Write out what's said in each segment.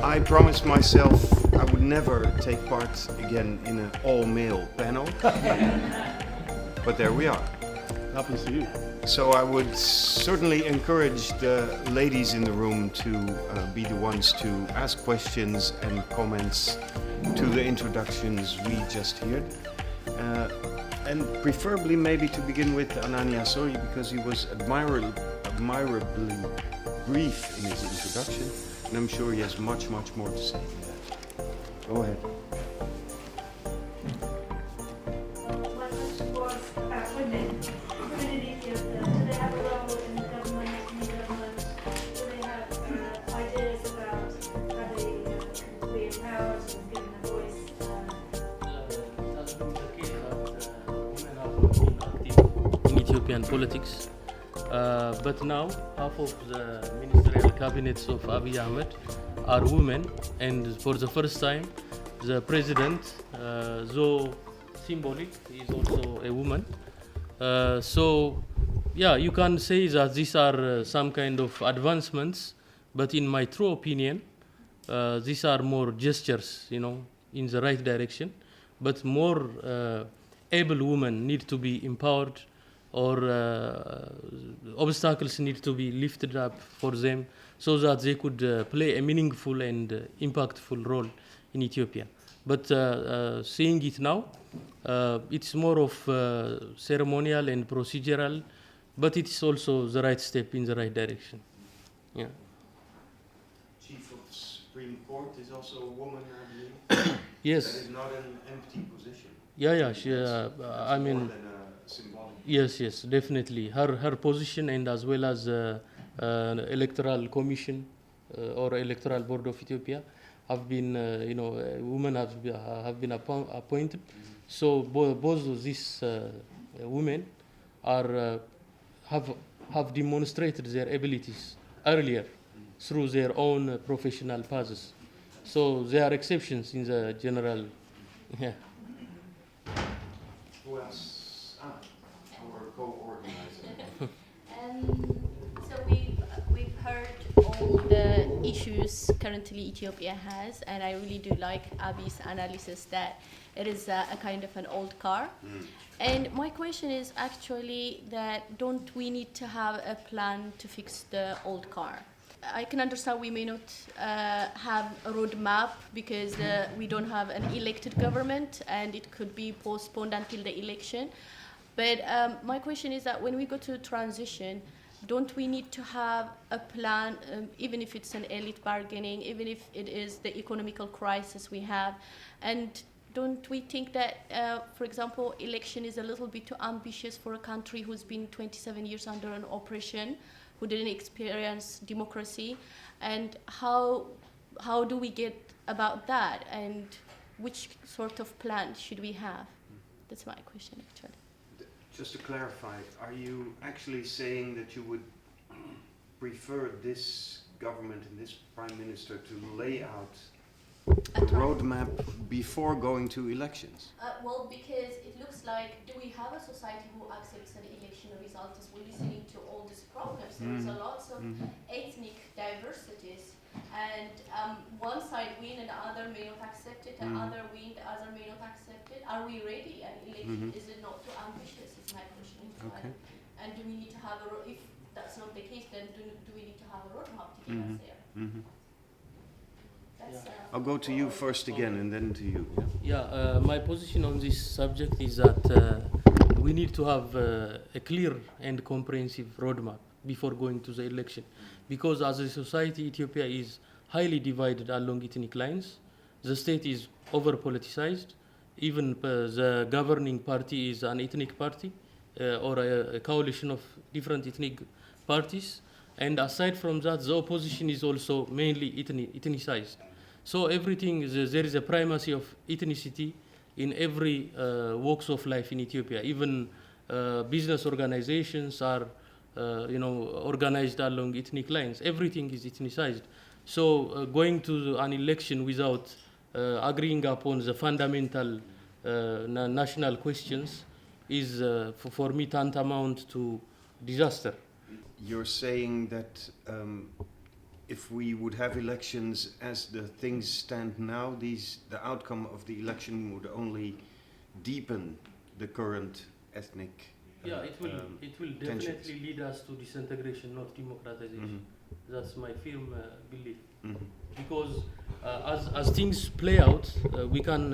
I promised myself I would never take part again in an all-male panel, but there we are. Happens to you. So I would certainly encourage the ladies in the room to be the ones to ask questions and comments to the introductions we just heard. And preferably maybe to begin with Anania Soy, because he was admirably brief in his introduction, and I'm sure he has much more to say than that. Go ahead. My question was women. Women in Ethiopia, do they have a role in the government, in the government? Do they have ideas about how they can be empowered and given a voice? It has been the case that women have not been active in Ethiopian politics. But now, half of the ministerial cabinets of Abiy Ahmed are women, and for the first time, the president, though symbolic, is also a woman. So, yeah, you can say that these are some kind of advancements, but in my true opinion, these are more gestures, in the right direction. But more able women need to be empowered, or obstacles need to be lifted up for them so that they could play a meaningful and impactful role in Ethiopia. But seeing it now, it's more of ceremonial and procedural, but it's also the right step in the right direction. Yeah. Chief of the Supreme Court is also a woman, I believe. Yes. That is not an empty position. Yeah. She, I mean. More than a symbolic. Yes, definitely. Her position, and as well as electoral commission or electoral board of Ethiopia have been, women have been appointed. So both of these women are have demonstrated their abilities earlier through their own professional paths. So they are exceptions in the general. Yeah. Who else? Our co-organizer. So we've heard all the issues currently Ethiopia has, and I really do like Abiy's analysis that it is a kind of an old car. And my question is actually that don't we need to have a plan to fix the old car? I can understand we may not have a roadmap because we don't have an elected government and it could be postponed until the election. But my question is that when we go to transition, don't we need to have a plan, even if it's an elite bargaining, even if it is the economical crisis we have? And don't we think that, for example, election is a little bit too ambitious for a country who's been 27 years under an oppression, who didn't experience democracy? And how do we get about that? And which sort of plan should we have? That's my question, actually. Just to clarify, are you actually saying that you would prefer this government and this prime minister to lay out a roadmap before going to elections? Well, because it looks like, do we have a society who accepts an election result as we're listening to all these problems? There's a lot of ethnic diversities, and one side win and the other may not accept it, and other win, the other may not accept it. Are we ready? An election, is it not too ambitious, is my question. Okay. And do we need to have if that's not the case, then do we need to have a roadmap to get us there? I'll go to you first again and then to you. Yeah, my position on this subject is that we need to have a clear and comprehensive roadmap before going to the election. Because as a society, Ethiopia is highly divided along ethnic lines. The state is over-politicized. Even the governing party is an ethnic party or a coalition of different ethnic parties. And aside from that, the opposition is also mainly ethnicized. So everything, there is a primacy of ethnicity in every walks of life in Ethiopia. Even business organizations are, organized along ethnic lines. Everything is ethnicized. So going to an election without agreeing upon the fundamental national questions is, for me, tantamount to disaster. You're saying that if we would have elections as the things stand now, the outcome of the election would only deepen the current ethnic Yeah, it will tensions. definitely lead us to disintegration, not democratization. That's my firm belief. Because as things play out, we can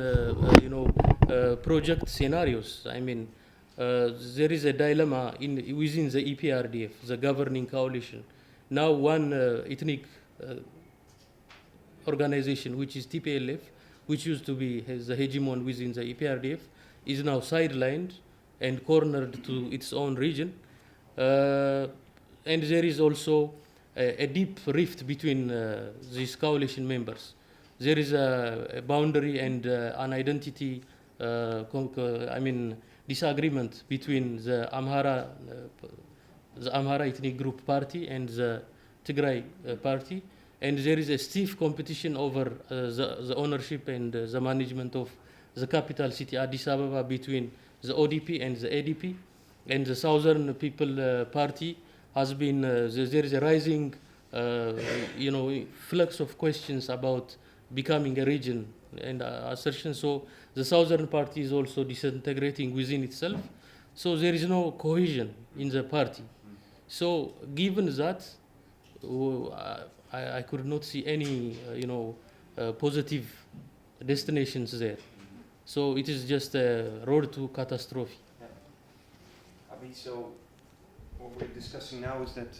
project scenarios. I mean, there is a dilemma within the EPRDF, the governing coalition. Now one ethnic organization, which is TPLF, which used to be the hegemon within the EPRDF, is now sidelined and cornered to its own region. And there is also a deep rift between these coalition members. There is a boundary and an identity disagreement between the Amhara ethnic group party and the Tigray party, and there is a stiff competition over the ownership and the management of the capital city Addis Ababa between the ODP and the ADP, and the Southern People Party has been there is a rising flux of questions about becoming a region and assertion. So the Southern Party is also disintegrating within itself. So there is no cohesion in the party. So given that, I could not see any positive destinations there. So it is just a road to catastrophe. Yeah. Abiy, so what we're discussing now is that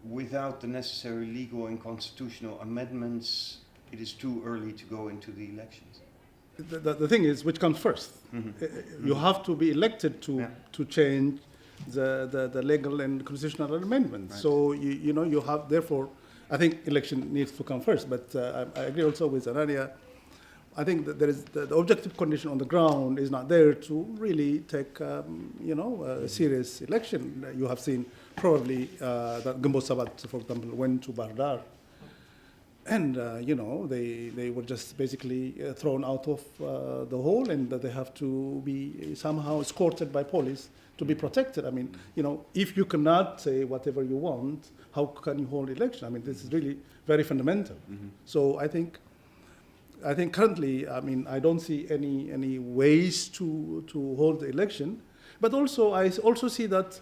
without the necessary legal and constitutional amendments, it is too early to go into the elections. The thing is, which comes first? You have to be elected to change the legal and constitutional amendments. Right. So you have, therefore, I think election needs to come first. But I agree also with Anania. I think that there is the objective condition on the ground is not there to really take a serious election. You have seen probably that Gumbo Sabat, for example, went to Bardar, and they were just basically thrown out of the hole, and that they have to be somehow escorted by police to be protected. I mean, if you cannot say whatever you want, how can you hold election? I mean, this is really very fundamental. So I think currently, I don't see any ways to hold the election, but also I also see that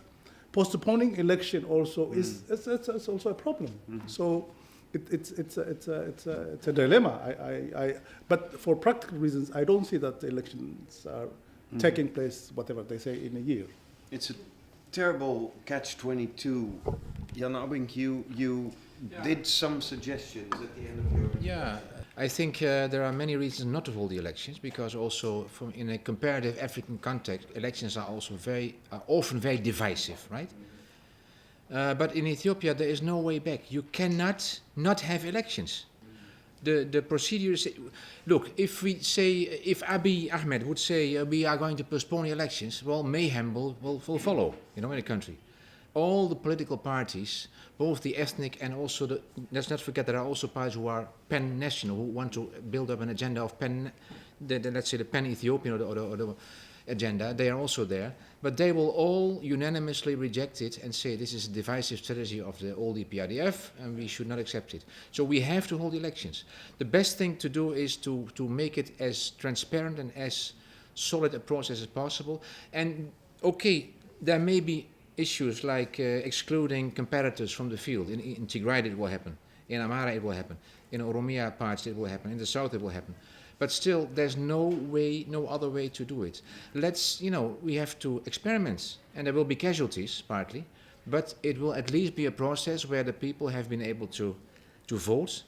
postponing election also is it's also a problem. So it's a dilemma. But for practical reasons, I don't see that the elections are taking place, whatever they say, in a year. It's a terrible catch-22. Jan Abbink, you did some suggestions at the end of your... Yeah, I think there are many reasons not to hold the elections, because also in a comparative African context, elections are also often very divisive, right? But in Ethiopia, there is no way back. You cannot not have elections. The procedures. Look, if Abiy Ahmed would say we are going to postpone the elections, well, mayhem will follow, in the country. All the political parties, both the ethnic and also let's not forget there are also parties who are pan-national, who want to build up an agenda of let's say the pan-Ethiopian or the agenda. They are also there, but they will all unanimously reject it and say this is a divisive strategy of the old EPRDF and we should not accept it. So we have to hold elections. The best thing to do is to make it as transparent and as solid a process as possible. And okay, there may be issues like excluding competitors from the field. In Tigray it will happen, in Amhara it will happen, in Oromo parts it will happen, in the south it will happen. But still, there's no other way to do it. We have to experiment, and there will be casualties, partly, but it will at least be a process where the people have been able to vote,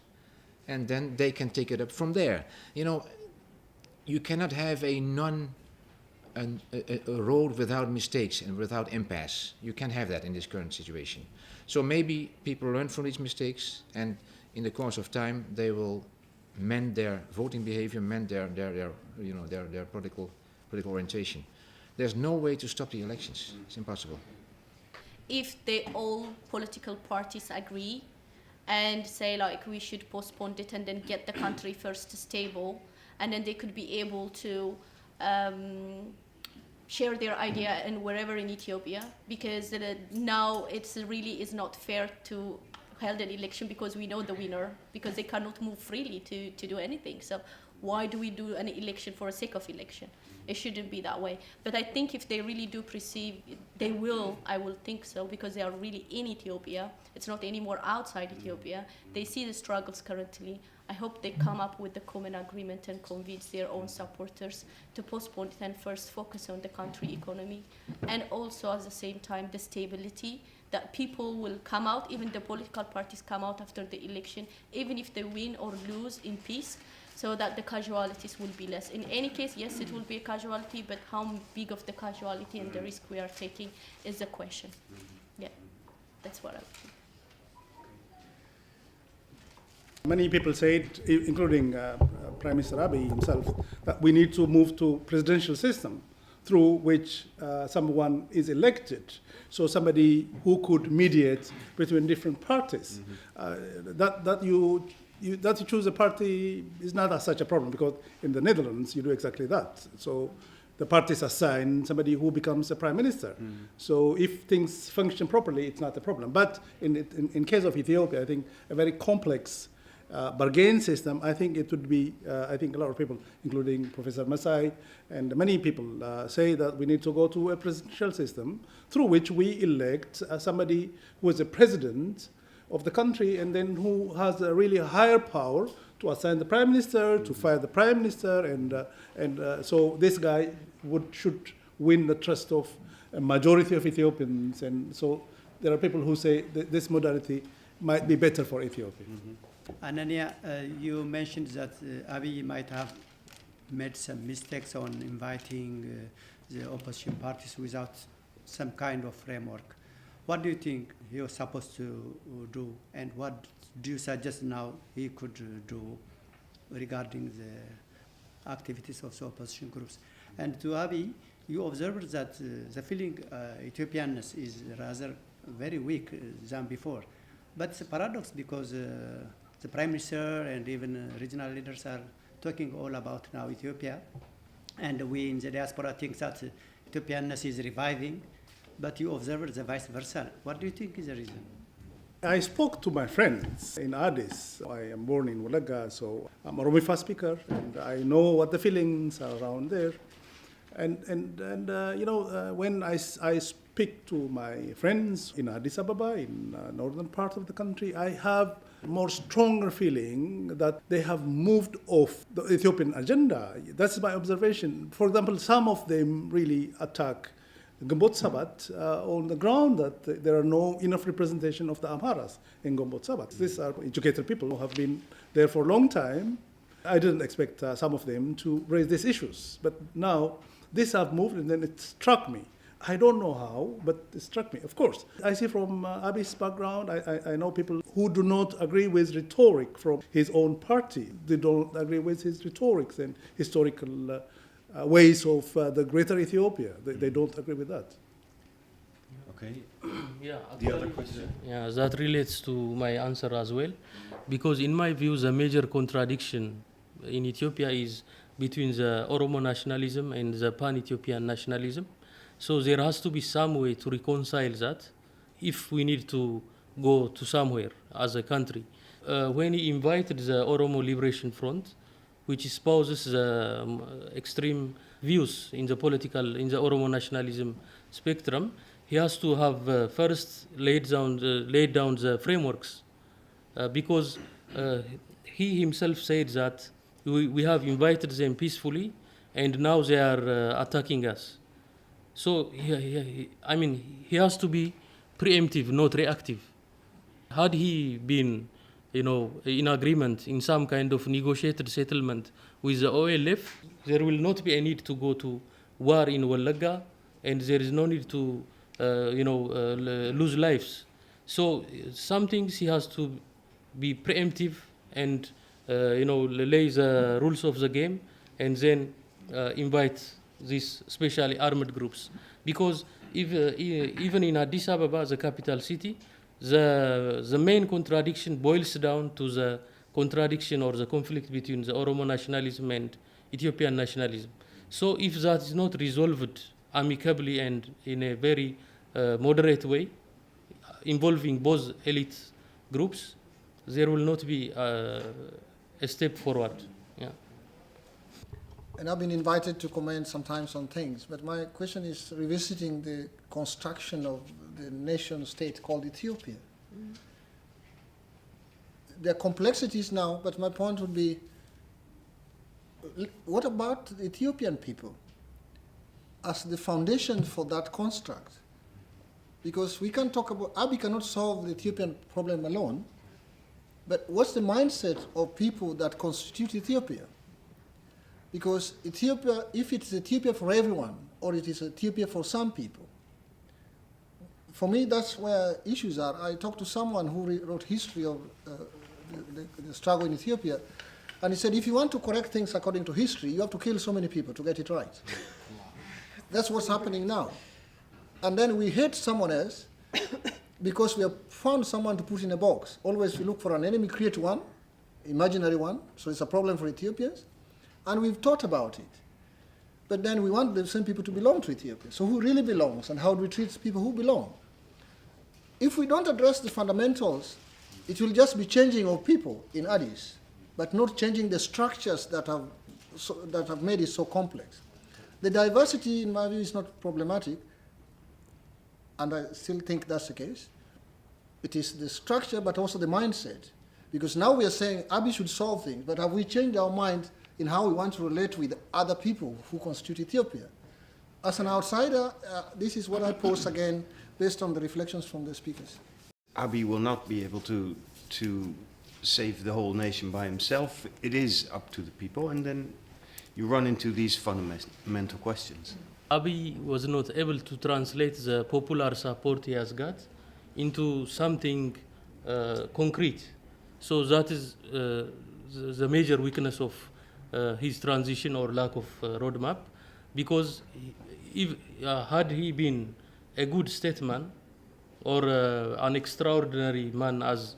and then they can take it up from there. You cannot have a road without mistakes and without impasse. You can't have that in this current situation. So maybe people learn from these mistakes, and in the course of time, they will mend their voting behavior, mend their political orientation. There's no way to stop the elections. It's impossible. If all political parties agree and say we should postpone it and then get the country first stable, and then they could be able to share their idea in wherever in Ethiopia, because now it's really is not fair to held an election because we know the winner, because they cannot move freely to do anything. So why do we do an election for the sake of election? It shouldn't be that way. But I think if they really do perceive, they will, I will think so, because they are really in Ethiopia. It's not anymore outside Ethiopia. They see the struggles currently. I hope they come up with the common agreement and convince their own supporters to postpone it and first focus on the country economy. And also at the same time, the stability, that people will come out, even the political parties come out after the election, even if they win or lose in peace, so that the casualties will be less. In any case, yes, it will be a casualty, but how big of the casualty and the risk we are taking is the question. Yeah, that's what I would think. Many people said, including Prime Minister Abiy himself, that we need to move to presidential system through which someone is elected, so somebody who could mediate between different parties. That you choose a party is not such a problem, because in the Netherlands you do exactly that. So the parties assign somebody who becomes a prime minister. So if things function properly, it's not a problem. But in case of Ethiopia, I think a very complex bargain system, I think it would be, I think a lot of people, including Professor Masai and many people, say that we need to go to a presidential system through which we elect somebody who is a president of the country, and then who has a really higher power to assign the prime minister, to fire the prime minister, and so this guy should win the trust of a majority of Ethiopians. And so there are people who say that this modality might be better for Ethiopia. Anania, you mentioned that Abiy might have made some mistakes on inviting the opposition parties without some kind of framework. What do you think he was supposed to do, and what do you suggest now he could do regarding the activities of the opposition groups? And to Abiy, you observed that the feeling Ethiopianness is rather very weak than before. But it's a paradox, because the Prime Minister and even regional leaders are talking all about now Ethiopia, and we in the diaspora think that Ethiopianness is reviving, but you observe the vice versa. What do you think is the reason? I spoke to my friends in Addis. I am born in Wolaga, so I'm a Oromo speaker, and I know what the feelings are around there. And you know, when I speak to my friends in Addis Ababa, in northern part of the country, I have more stronger feeling that they have moved off the Ethiopian agenda. That's my observation. For example, some of them really attack Gambot Sabat on the ground that there are no enough representation of the Amharas in Gambot Sabat. These are educated people who have been there for a long time. I didn't expect some of them to raise these issues, but now this have moved, and then it struck me. I don't know how, but it struck me. Of course, I see from Abiy's background, I know people who do not agree with rhetoric from his own party. They don't agree with his rhetorics and historical ways of the greater Ethiopia. They don't agree with that. Okay. Yeah, The other actually, question. yeah, that relates to my answer as well, because in my view, the major contradiction in Ethiopia is between the Oromo nationalism and the pan-Ethiopian nationalism. So there has to be some way to reconcile that if we need to go to somewhere as a country. When he invited the Oromo Liberation Front, which espouses the extreme views in the Oromo nationalism spectrum, he has to have first laid down the frameworks, because he himself said that we have invited them peacefully, and now they are attacking us. So I mean, he has to be preemptive, not reactive. Had he been, in agreement in some kind of negotiated settlement with the OLF, there will not be a need to go to war in Wolaga, and there is no need to, lose lives. So some things he has to be preemptive and, lay the rules of the game, and then invite these specially armed groups. Because even in Addis Ababa, the capital city, the main contradiction boils down to the contradiction or the conflict between the Oromo nationalism and Ethiopian nationalism. So if that is not resolved amicably and in a very moderate way, involving both elites, groups, there will not be a step forward. Yeah. And I've been invited to comment sometimes on things, but my question is revisiting the construction of the nation state called Ethiopia. There are complexities now, but my point would be, what about the Ethiopian people as the foundation for that construct? Because we can talk about, Abiy cannot solve the Ethiopian problem alone, but what's the mindset of people that constitute Ethiopia? Because Ethiopia, if it's Ethiopia for everyone, or it is Ethiopia for some people, for me, that's where issues are. I talked to someone who wrote history of the struggle in Ethiopia, and he said, if you want to correct things according to history, you have to kill so many people to get it right. That's what's happening now. And then we hate someone else because we have found someone to put in a box. Always we look for an enemy, create one, imaginary one, so it's a problem for Ethiopians. And we've thought about it. But then we want the same people to belong to Ethiopia. So who really belongs, and how do we treat people who belong? If we don't address the fundamentals, it will just be changing of people in Addis, but not changing the structures that have made it so complex. The diversity, in my view, is not problematic, and I still think that's the case. It is the structure, but also the mindset. Because now we are saying Abiy should solve things, but have we changed our mind in how we want to relate with other people who constitute Ethiopia? As an outsider, this is what I pose again, based on the reflections from the speakers. Abiy will not be able to save the whole nation by himself. It is up to the people, and then you run into these fundamental questions. Abiy was not able to translate the popular support he has got into something concrete. So that is the major weakness of his transition or lack of roadmap, because if, had he been a good statesman or an extraordinary man, as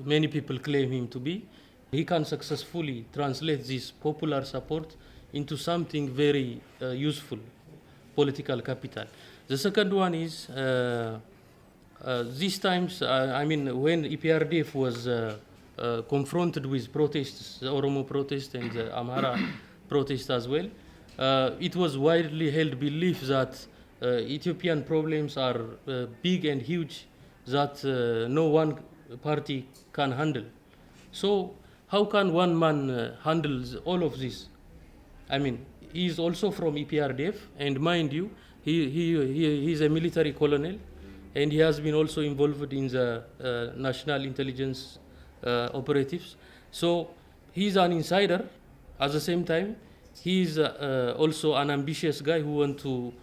many people claim him to be, he can successfully translate this popular support into something very useful, political capital. The second one is, these times, I mean, when EPRDF was confronted with protests, the Oromo protest and the Amhara protest as well, it was widely held belief that Ethiopian problems are big and huge, that no one party can handle. So how can one man handle all of this? I mean, he is also from EPRDF, and mind you, he is a military colonel, and he has been also involved in the national intelligence operatives. So he's an insider. At the same time, he's also an ambitious guy who wants to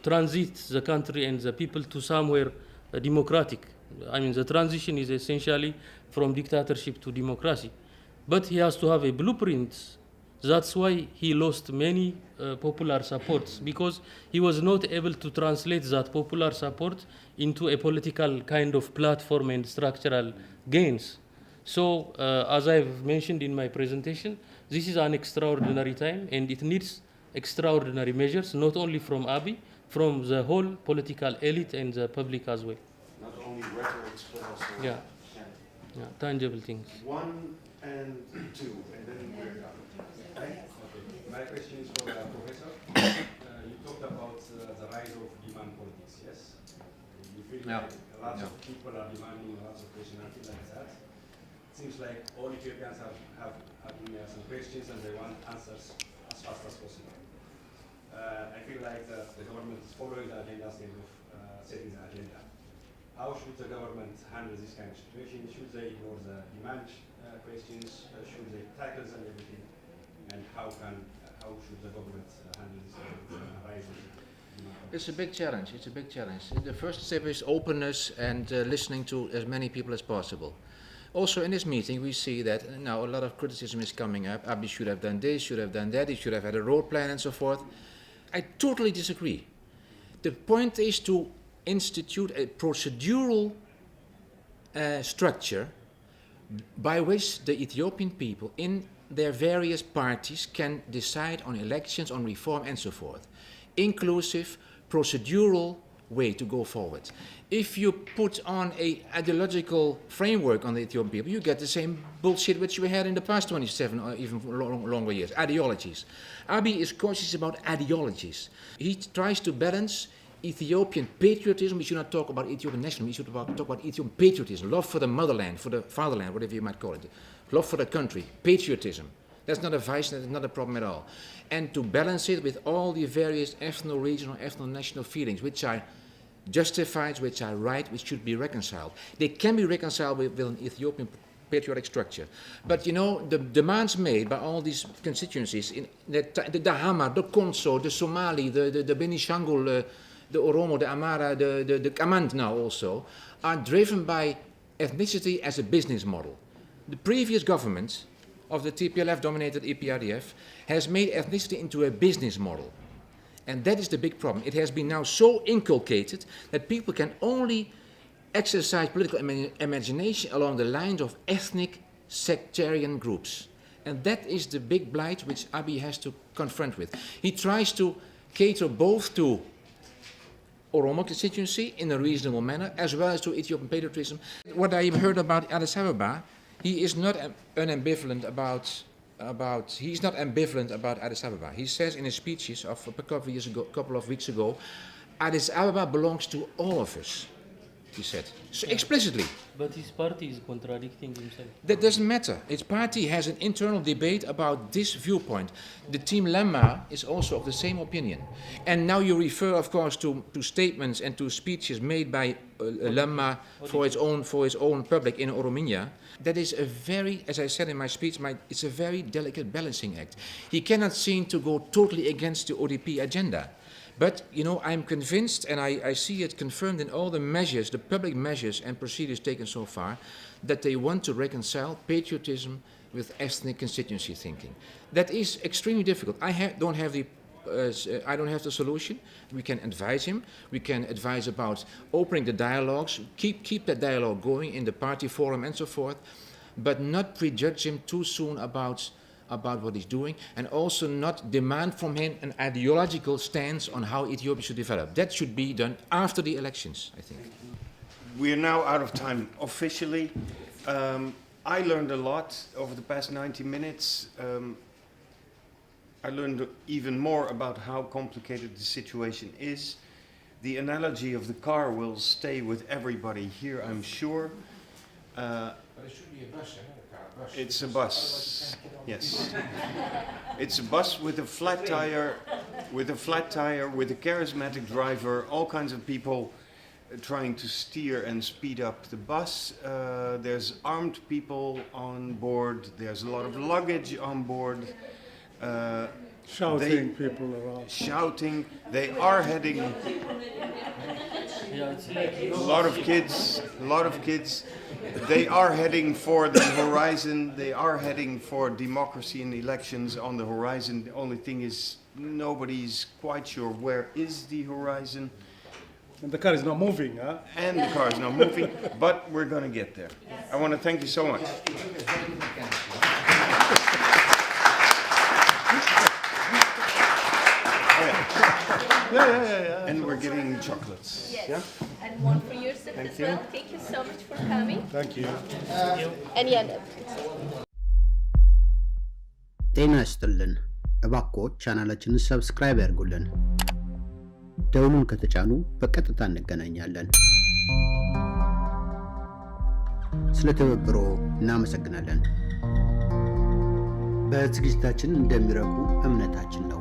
transit the country and the people to somewhere democratic. I mean, the transition is essentially from dictatorship to democracy. But he has to have a blueprint. That's why he lost many popular supports, because he was not able to translate that popular support into a political kind of platform and structural gains. So, as I've mentioned in my presentation, this is an extraordinary time, and it needs extraordinary measures, not only from Abiy, from the whole political elite and the public as well. Not only rhetorics, but also Yeah, tangible things. 1 and 2, and then we're done. Okay. My question is for the professor. You talked about the rise of demand politics, yes? You feel like lots of people are demanding lots of questions and things like that. It seems like all Ethiopians have some questions and they want answers as fast as possible. I feel like the government is following the agenda instead of setting the agenda. How should the government handle this kind of situation? Should they ignore the demand questions? Should they tackle them everything? And how should the government handle this rise of demand? It's a big challenge. It's a big challenge. The first step is openness and listening to as many people as possible. Also in this meeting we see that now a lot of criticism is coming up. Abiy should have done this, should have done that, he should have had a road plan and so forth. I totally disagree. The point is to institute a procedural structure by which the Ethiopian people in their various parties can decide on elections, on reform and so forth. Inclusive, procedural way to go forward. If you put on a ideological framework on the Ethiopian people, you get the same bullshit which we had in the past 27 or even longer years, ideologies. Abiy is cautious about ideologies. He tries to balance Ethiopian patriotism. We should not talk about Ethiopian nationalism, we should talk about Ethiopian patriotism, love for the motherland, for the fatherland, whatever you might call it, love for the country, patriotism. That's not a vice, that's not a problem at all. And to balance it with all the various ethno-regional, ethno-national feelings, which are justified, which are right, which should be reconciled. They can be reconciled with an Ethiopian patriotic structure. But you know, the demands made by all these constituencies, in the Hama, the Konso, the Somali, the Benishangul, the Oromo, the Amara, the Kamand now also, are driven by ethnicity as a business model. The previous government of the TPLF-dominated EPRDF has made ethnicity into a business model. And that is the big problem. It has been now so inculcated that people can only exercise political imagination along the lines of ethnic sectarian groups. And that is the big blight which Abiy has to confront with. He tries to cater both to Oromo constituency in a reasonable manner, as well as to Ethiopian patriotism. What I heard about Addis Ababa, he is not ambivalent about Addis Ababa. He says in his speeches of a couple of weeks ago, Addis Ababa belongs to all of us, he said, so explicitly. But his party is contradicting himself. That doesn't matter. His party has an internal debate about this viewpoint. The team Lemma is also of the same opinion. And now you refer, of course, to statements and to speeches made by Lemma for his own public in Oromiya. That is a very, as I said in my speech, it's a very delicate balancing act. He cannot seem to go totally against the ODP agenda. But, you know, I'm convinced, and I see it confirmed in all the measures, the public measures and procedures taken so far, that they want to reconcile patriotism with ethnic constituency thinking. That is extremely difficult. I don't have the solution. We can advise him. We can advise about opening the dialogues, keep that dialogue going in the party forum and so forth, but not prejudge him too soon about what he's doing, and also not demand from him an ideological stance on how Ethiopia should develop. That should be done after the elections, I think. We are now out of time officially. I learned a lot over the past 90 minutes. I learned even more about how complicated the situation is. The analogy of the car will stay with everybody here, I'm sure. But it should be a bus, not a car. It's a bus, yes. It's a bus with a flat tire, with a charismatic driver, all kinds of people trying to steer and speed up the bus. There's armed people on board. There's a lot of luggage on board. Shouting people around. Shouting. They are heading. A lot of kids. They are heading for the horizon. They are heading for democracy and elections on the horizon. The only thing is nobody's quite sure where is the horizon. And the car is not moving, huh? And the car is not moving, but we're going to get there. I want to thank you so much. Yeah. And we're giving chocolates. Yes. Yeah? And one for yourself Thank as you. well. Thank you so much for coming. Thank you. Any other? ጤና ይስጥልን። እባክዎ ቻናላችንን ሰብስክራይብ ያድርጉልን። ደውሉን ከተጫኑ በቀጥታ እንገናኛለን። ስለ ትብብሮ እናመሰግናለን። በዝግጅታችን እንደሚረኩ እምነታችን ነው።